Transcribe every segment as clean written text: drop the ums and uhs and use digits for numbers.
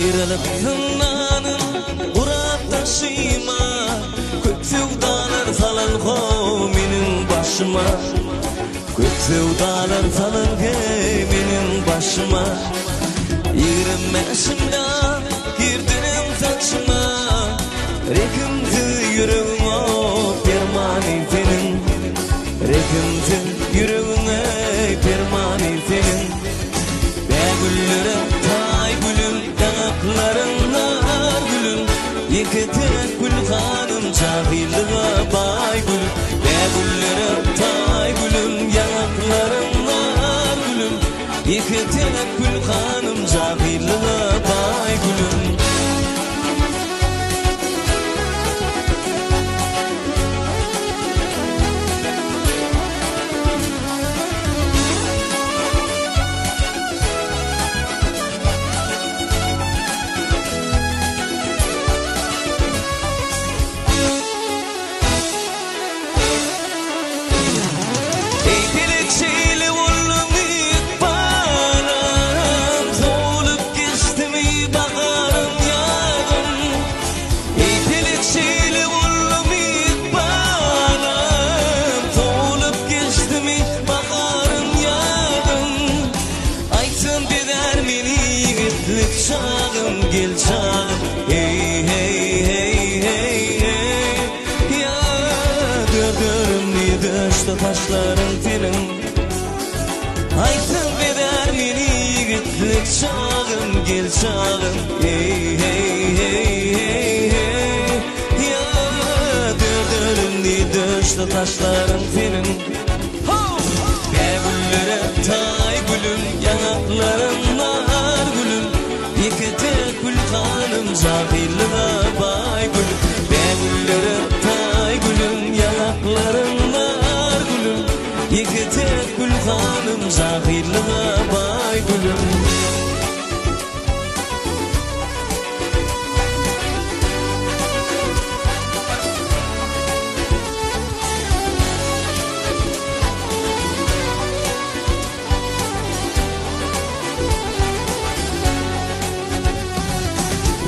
Ayrılık zınanın uğrap taşıyma, köp sevdalar salın menin başıma, köp sevdalar salın menin başıma. Yirmeşimde girdirim saçıma, rekimti yüreğime permani senin, rekimti yüreğime permani senin. Be güllerim tay gülüm, yanaklarınlar gülüm, iki tek gül hanım cahilliğe bay gülüm. Be güllerim tay gülüm, yanaklarınlar gülüm, iki tek gül hanım cahilliğe bay gülüm. Çağım gel çağım, hey hey hey hey hey. Ya dördürümlü döşte taşların senin, aysın beder meni yigitlik çağım gel çağım, hey hey hey hey hey. Ya dördürümlü döşte taşların senin. Be güllere tay gülüm, yanaklarınlar gülüm, iki tek gül hanım cahilliğe bay gülüm. Be güllere tay gülüm, yanaklarınlar gülüm, iki tek gül hanım cahilliğe bay gülüm.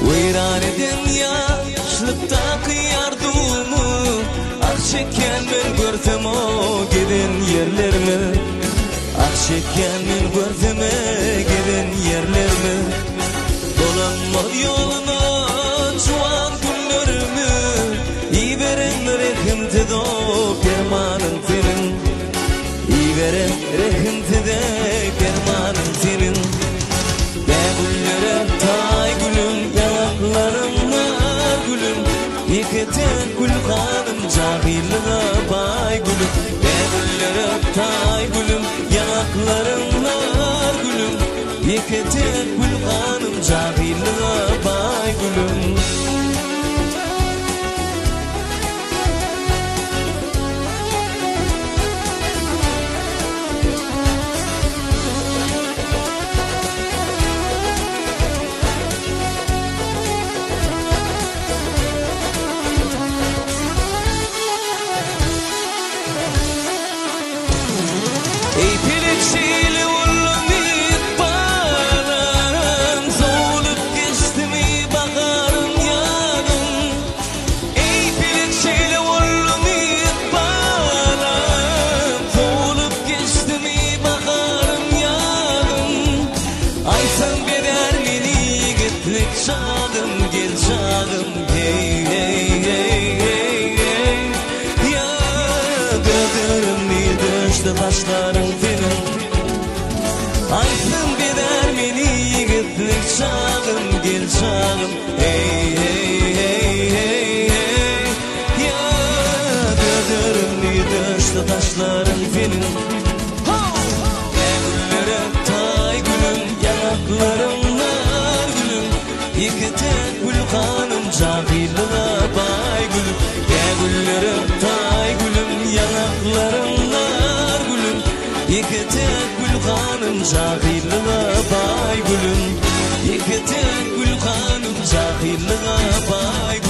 Virane dünya şılıkta kıyarduğumu, akşekken ben görsem o giden yerlerimi, akşekken ben görsem giden yerlerimi. Dolanma yoluna çuvan günlerimi, iyi veren rekimti de permanın senin, iyi veren rekimti de permanın senin. Be güllere tay gülüm, yanaklarınlar gülüm, iki tek gül hanım cahilliğe bay gülüm. Be güllere tay gülüm, yanaklarınlar gülüm, iki tek gül hanım cahilliğe bay gülüm. Ey pelekşili oğlum itbarım, soğulup geçti mi bakarım yarım. Ey pelekşili oğlum itbarım, soğulup geçti mi bakarım yarım. Ay sen beder meni gitlik çağım gel çağım, hey hey hey hey hey. Ya dördürümlü döşte taşların senin, aysın beder meni yigitlik çağım gel çağım, hey hey hey hey hey. Ya dördürümlü döşte taşların senin. Be güllere tay gülüm, yanaklarınlar gülüm, iki tek gül hanım cahilliğe bay gülüm. Be güllere tay gülüm, yanaklarınlar gülüm, iki tek gül hanım cahilliğe bay gülüm, iki tek gül hanım cahilliğe bay gülüm.